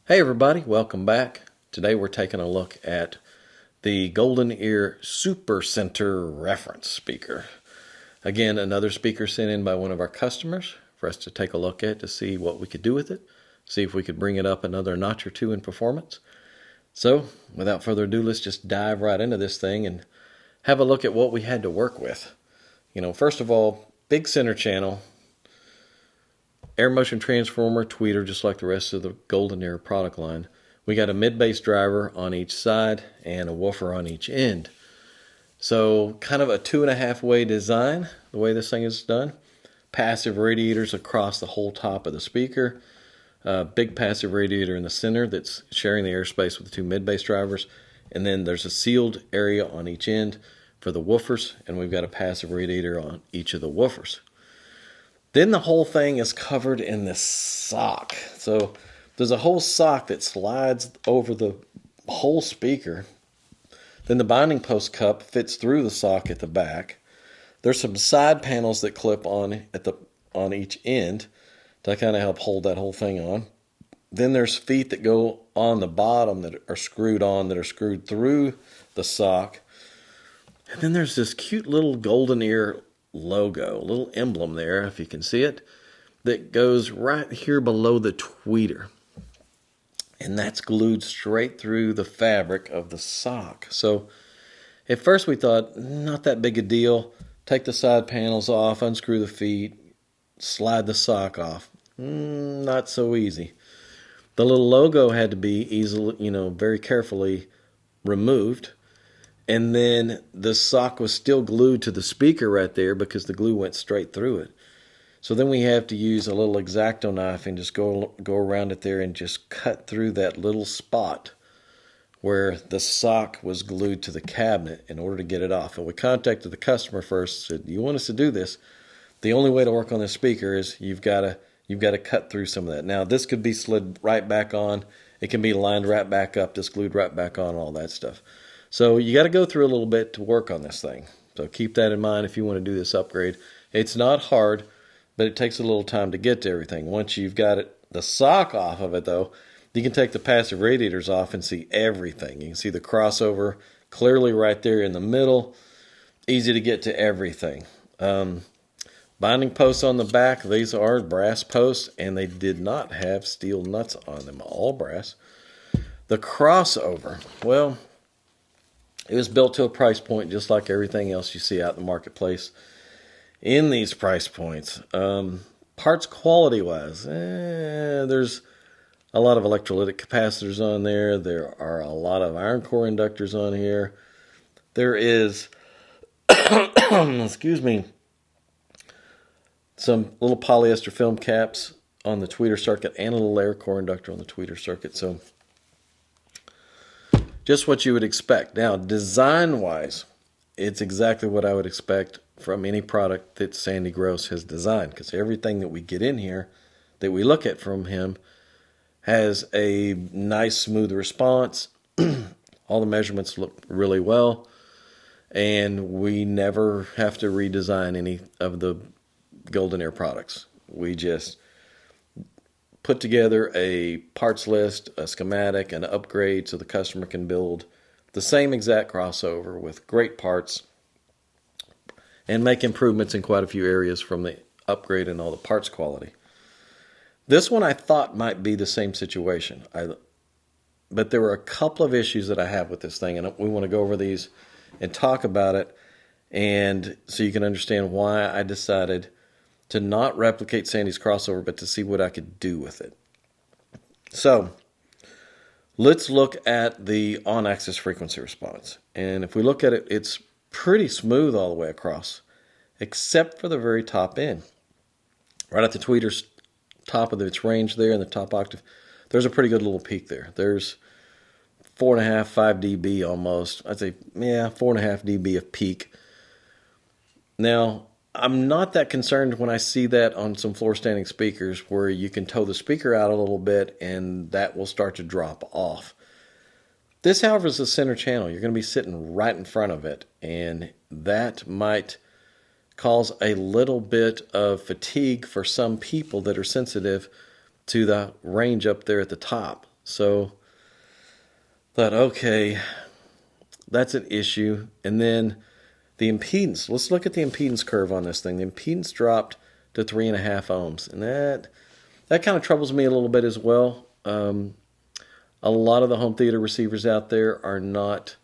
Hey everybody, welcome back. Today we're taking a look at the Golden Ear Super Center reference speaker. Again, another speaker sent in by one of our customers for us to take a look at to see what we could do with it, see if we could bring it up another notch or two in performance. So, without further ado, let's just dive right into this thing and have a look at what we had to work with. First of all, big center channel, air motion transformer, tweeter, just like the rest of the Golden Ear product line. We got a mid-bass driver on each side and a woofer on each end. So kind of a 2.5-way design, the way this thing is done. Passive radiators across the whole top of the speaker. Big passive radiator in the center that's sharing the airspace with the two mid-bass drivers. And then there's a sealed area on each end for the woofers, and we've got a passive radiator on each of the woofers. Then the whole thing is covered in this sock. So there's a whole sock that slides over the whole speaker. Then the binding post cup fits through the sock at the back. There's some side panels that clip on on each end to kind of help hold that whole thing on. Then there's feet that go on the bottom that are screwed through the sock. And then there's this cute little Golden Ear logo, a little emblem there, if you can see it, that goes right here below the tweeter. And that's glued straight through the fabric of the sock. So at first we thought, not that big a deal. Take the side panels off, unscrew the feet, slide the sock off. Not so easy. The little logo had to be easily, very carefully removed. And then the sock was still glued to the speaker right there because the glue went straight through it. So then we have to use a little X-Acto knife and just go around it there and just cut through that little spot where the sock was glued to the cabinet in order to get it off. And we contacted the customer first, said, "You want us to do this? The only way to work on this speaker is you've got to cut through some of that." Now this could be slid right back on. It can be lined right back up, just glued right back on, all that stuff. So you got to go through a little bit to work on this thing. So keep that in mind if you want to do this upgrade. It's not hard, but it takes a little time to get to everything. Once you've got the sock off of it, though, you can take the passive radiators off and see everything. You can see the crossover clearly right there in the middle. Easy to get to everything. Binding posts on the back. These are brass posts, and they did not have steel nuts on them. All brass. The crossover. Well, it was built to a price point just like everything else you see out in the marketplace in these price points. Parts quality-wise, there's a lot of electrolytic capacitors on there. There are a lot of iron core inductors on here. There is, excuse me, some little polyester film caps on the tweeter circuit and a little air core inductor on the tweeter circuit. So just what you would expect. Now, design-wise, it's exactly what I would expect from any product that Sandy Gross has designed, because everything that we get in here, that we look at from him, has a nice, smooth response. All the measurements look really well, and we never have to redesign any of the Golden Ear products. We just put together a parts list, a schematic, an upgrade so the customer can build the same exact crossover with great parts and make improvements in quite a few areas from the upgrade and all the parts quality. This one I thought might be the same situation, but there were a couple of issues that I have with this thing, and we want to go over these and talk about it, and so you can understand why I decided to not replicate Sandy's crossover, but to see what I could do with it. So let's look at the on-axis frequency response. And if we look at it, it's pretty smooth all the way across, except for the very top end. Right at the tweeter's top of its range there in the top octave, there's a pretty good little peak there. There's 4.5, 5 dB almost. I'd say, 4.5 dB of peak. Now, I'm not that concerned when I see that on some floor standing speakers where you can tow the speaker out a little bit and that will start to drop off. This, however, is the center channel. You're going to be sitting right in front of it, and that might cause a little bit of fatigue for some people that are sensitive to the range up there at the top. So thought, okay, that's an issue. And then the impedance. Let's look at the impedance curve on this thing. The impedance dropped to 3.5 ohms, and that kind of troubles me a little bit as well. A lot of the home theater receivers out there are not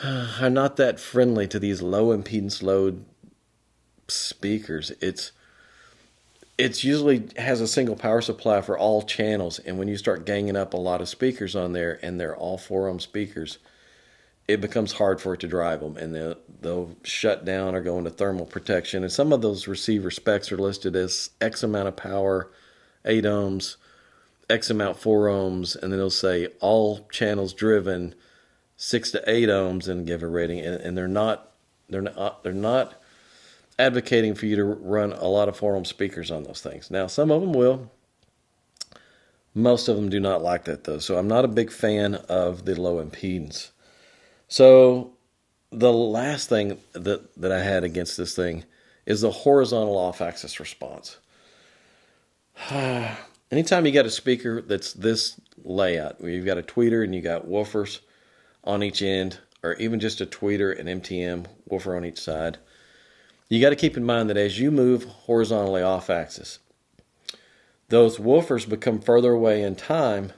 that friendly to these low impedance load speakers. It's usually has a single power supply for all channels, and when you start ganging up a lot of speakers on there, and they're all 4 ohm speakers, it becomes hard for it to drive them, and they'll shut down or go into thermal protection. And some of those receiver specs are listed as X amount of power, 8 ohms, X amount 4 ohms, and then they'll say all channels driven 6 to 8 ohms and give a rating. And they're not advocating for you to run a lot of 4 ohm speakers on those things. Now, some of them will. Most of them do not like that, though. So I'm not a big fan of the low impedance. So the last thing that I had against this thing is the horizontal off-axis response. Anytime you got a speaker that's this layout, where you've got a tweeter and you got woofers on each end, or even just a tweeter and MTM woofer on each side, you got to keep in mind that as you move horizontally off-axis, those woofers become further away in time,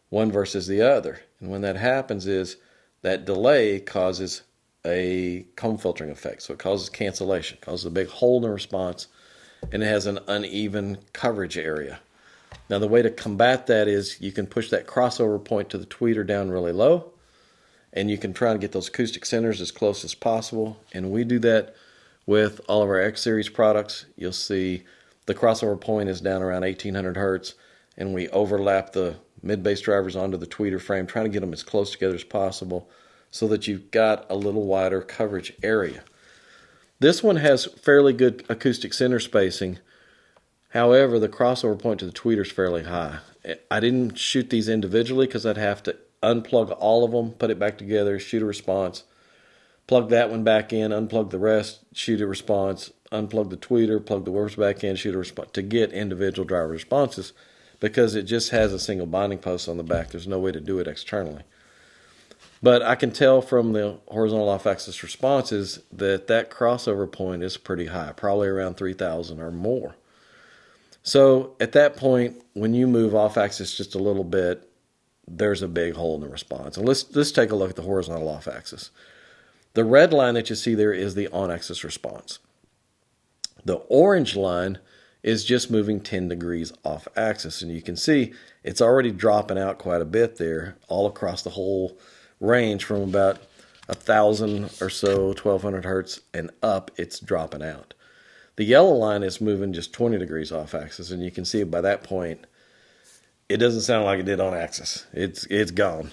one versus the other. And when that happens is that delay causes a comb filtering effect. So it causes cancellation, causes a big hole in the response, and it has an uneven coverage area. Now the way to combat that is you can push that crossover point to the tweeter down really low, and you can try to get those acoustic centers as close as possible. And we do that with all of our X series products. You'll see the crossover point is down around 1800 hertz, and we overlap the mid-bass drivers onto the tweeter frame, trying to get them as close together as possible so that you've got a little wider coverage area. This one has fairly good acoustic center spacing. However, the crossover point to the tweeter is fairly high. I didn't shoot these individually because I'd have to unplug all of them, put it back together, shoot a response, plug that one back in, unplug the rest, shoot a response, unplug the tweeter, plug the woofers back in, shoot a response to get individual driver responses, because it just has a single binding post on the back. There's no way to do it externally. But I can tell from the horizontal off-axis responses that that crossover point is pretty high, probably around 3,000 or more. So at that point, when you move off-axis just a little bit, there's a big hole in the response. And let's take a look at the horizontal off-axis. The red line that you see there is the on-axis response. The orange line is just moving 10 degrees off axis, and you can see it's already dropping out quite a bit there, all across the whole range from about 1,000 or so, 1,200 hertz and up. It's dropping out. The yellow line is moving just 20 degrees off axis, and you can see by that point it doesn't sound like it did on axis. It's gone.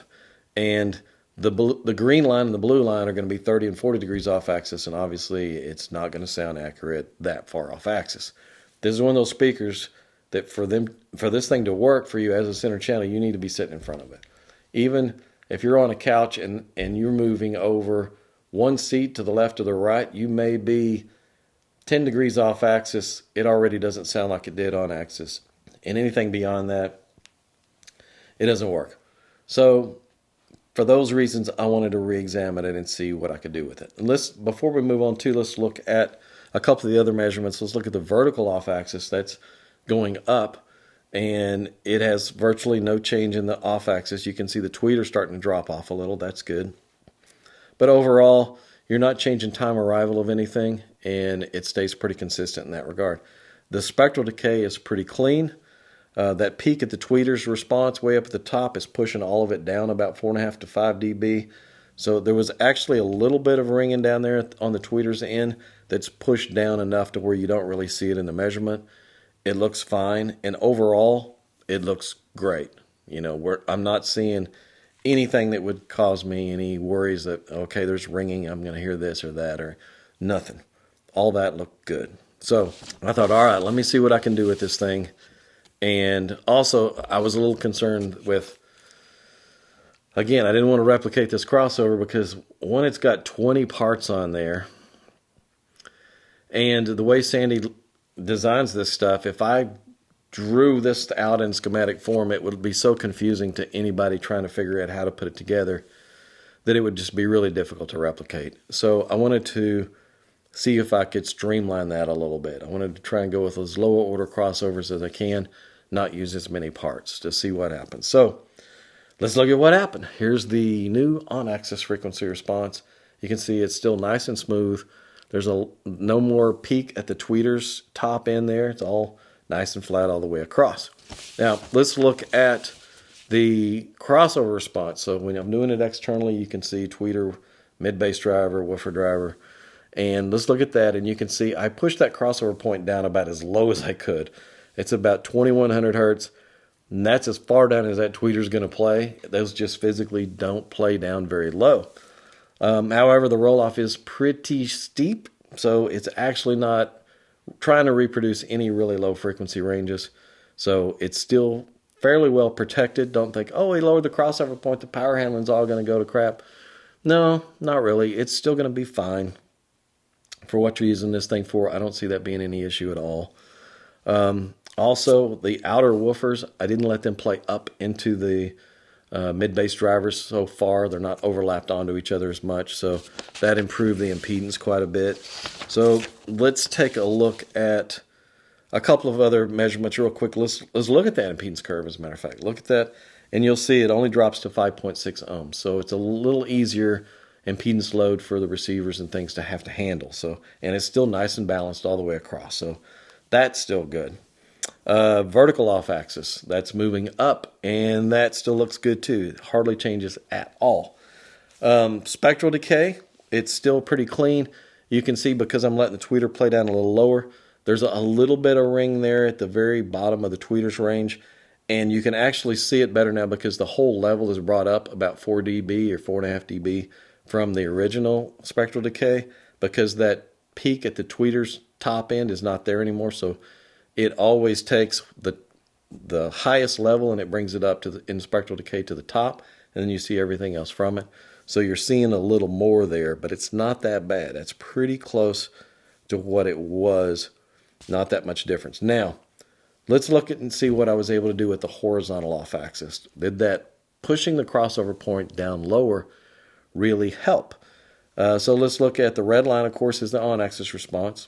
And the green line and the blue line are going to be 30 and 40 degrees off axis, and obviously it's not going to sound accurate that far off axis. This is one of those speakers that for this thing to work for you as a center channel, you need to be sitting in front of it. Even if you're on a couch and you're moving over one seat to the left or the right, you may be 10 degrees off axis. It already doesn't sound like it did on axis. And anything beyond that, it doesn't work. So for those reasons, I wanted to re-examine it and see what I could do with it. And before we move on let's look at a couple of the other measurements. Let's look at the vertical off-axis. That's going up, and it has virtually no change in the off-axis. You can see the tweeter starting to drop off a little. That's good. But overall, you're not changing time arrival of anything, and it stays pretty consistent in that regard. The spectral decay is pretty clean. That peak at the tweeter's response way up at the top is pushing all of it down about 4.5 to 5 dB. So there was actually a little bit of ringing down there on the tweeter's end that's pushed down enough to where you don't really see it in the measurement. It looks fine, and overall, it looks great. I'm not seeing anything that would cause me any worries that, okay, there's ringing, I'm going to hear this or that, or nothing. All that looked good. So I thought, all right, let me see what I can do with this thing. And also, I was a little concerned with, again, I didn't want to replicate this crossover because, one, it's got 20 parts on there. And the way Sandy designs this stuff, if I drew this out in schematic form, it would be so confusing to anybody trying to figure out how to put it together that it would just be really difficult to replicate. So I wanted to see if I could streamline that a little bit. I wanted to try and go with as lower order crossovers as I can, not use as many parts to see what happens. So let's look at what happened. Here's the new on-axis frequency response. You can see it's still nice and smooth. There's no more peak at the tweeter's top end there. It's all nice and flat all the way across. Now, let's look at the crossover response. So when I'm doing it externally, you can see tweeter, mid-bass driver, woofer driver. And let's look at that, and you can see I pushed that crossover point down about as low as I could. It's about 2100 hertz, and that's as far down as that tweeter's going to play. Those just physically don't play down very low. However, the roll-off is pretty steep, so it's actually not trying to reproduce any really low frequency ranges. So it's still fairly well protected. Don't think, oh, we lowered the crossover point, the power handling's all going to go to crap. No, not really. It's still going to be fine for what you're using this thing for. I don't see that being any issue at all. Also, the outer woofers, I didn't let them play up into the mid-bass drivers so far. They're not overlapped onto each other as much, so that improved the impedance quite a bit. So let's take a look at a couple of other measurements real quick. Let's look at that impedance curve, as a matter of fact. Look at that, and you'll see it only drops to 5.6 ohms. So it's a little easier impedance load for the receivers and things to have to handle. So, and it's still nice and balanced all the way across. So that's still good. Vertical off axis, that's moving up, and that still looks good too. It hardly changes at all. Spectral decay, it's still pretty clean. You can see because I'm letting the tweeter play down a little lower, there's a little bit of ring there at the very bottom of the tweeter's range, and you can actually see it better now because the whole level is brought up about 4 dB or 4.5 dB from the original spectral decay, because that peak at the tweeter's top end is not there anymore. So it always takes the highest level and it brings it up to in spectral decay to the top, and then you see everything else from it. So you're seeing a little more there, but it's not that bad. That's pretty close to what it was. Not that much difference. Now, let's look at and see what I was able to do with the horizontal off axis. Did that pushing the crossover point down lower really help? So let's look at the red line, of course, is the on-axis response.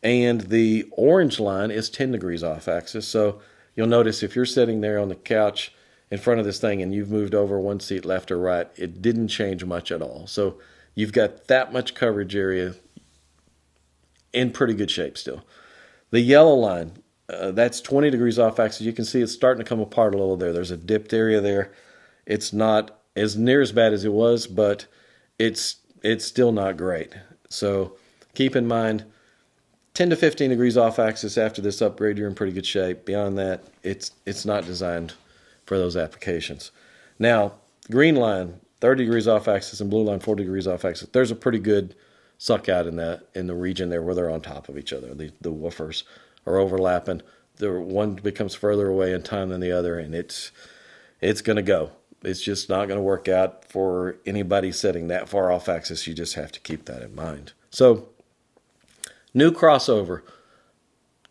And the orange line is 10 degrees off axis. So you'll notice if you're sitting there on the couch in front of this thing and you've moved over one seat left or right, it didn't change much at all. So you've got that much coverage area in pretty good shape still. The yellow line, that's 20 degrees off axis. You can see it's starting to come apart a little there. There's a dipped area there. It's not as near as bad as it was, but it's still not great. So keep in mind, 10 to 15 degrees off axis after this upgrade, you're in pretty good shape. Beyond that, it's not designed for those applications. Now, green line, 30 degrees off axis, and blue line, 40 degrees off axis. There's a pretty good suck out in the region there where they're on top of each other. The woofers are overlapping. The one becomes further away in time than the other, and it's going to go. It's just not going to work out for anybody sitting that far off axis. You just have to keep that in mind. So, new crossover,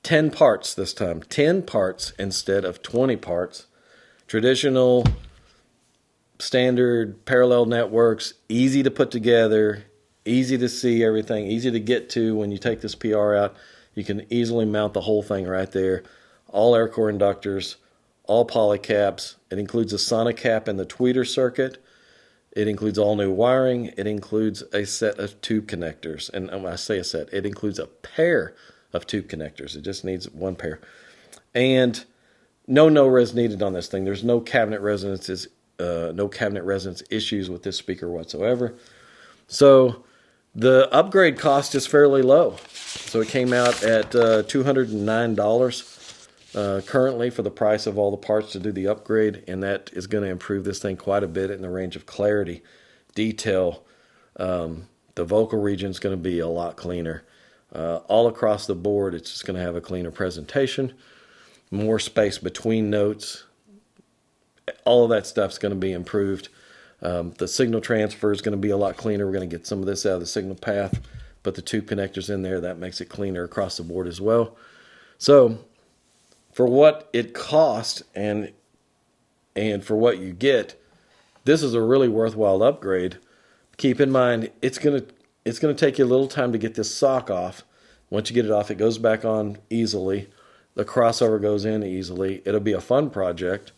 10 parts this time. 10 parts instead of 20 parts. Traditional, standard, parallel networks, easy to put together, easy to see everything, easy to get to when you take this PR out. You can easily mount the whole thing right there. All air core inductors, all polycaps. It includes a sonocap in the tweeter circuit. It includes all new wiring. It includes a set of tube connectors. And when I say a set, it includes a pair of tube connectors. It just needs one pair. And no res needed on this thing. There's no cabinet resonances, no cabinet resonance issues with this speaker whatsoever. So the upgrade cost is fairly low. So it came out at $209 currently for the price of all the parts to do the upgrade, and that is going to improve this thing quite a bit in the range of clarity, detail. The vocal region is going to be a lot cleaner. All across the board, it's just going to have a cleaner presentation, more space between notes. All of that stuff is going to be improved. The signal transfer is going to be a lot cleaner. We're going to get some of this out of the signal path, put the tube connectors in there. That makes it cleaner across the board as well. So for what it costs and for what you get, this is a really worthwhile upgrade. Keep in mind, it's gonna take you a little time to get this sock off. Once you get it off, it goes back on easily. The crossover goes in easily. It'll be a fun project.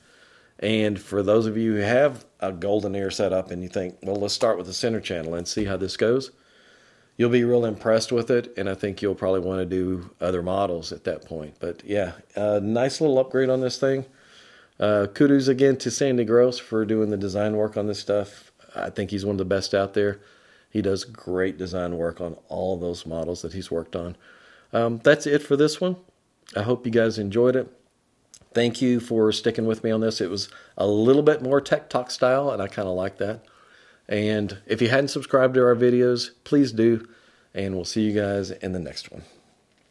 And for those of you who have a golden ear set up and you think, well, let's start with the center channel and see how this goes, you'll be real impressed with it. And I think you'll probably want to do other models at that point. But yeah, nice little upgrade on this thing. Kudos again to Sandy Gross for doing the design work on this stuff. I think he's one of the best out there. He does great design work on all those models that he's worked on. That's it for this one. I hope you guys enjoyed it. Thank you for sticking with me on this. It was a little bit more tech talk style, and I kind of like that. And if you hadn't subscribed to our videos, please do. And we'll see you guys in the next one.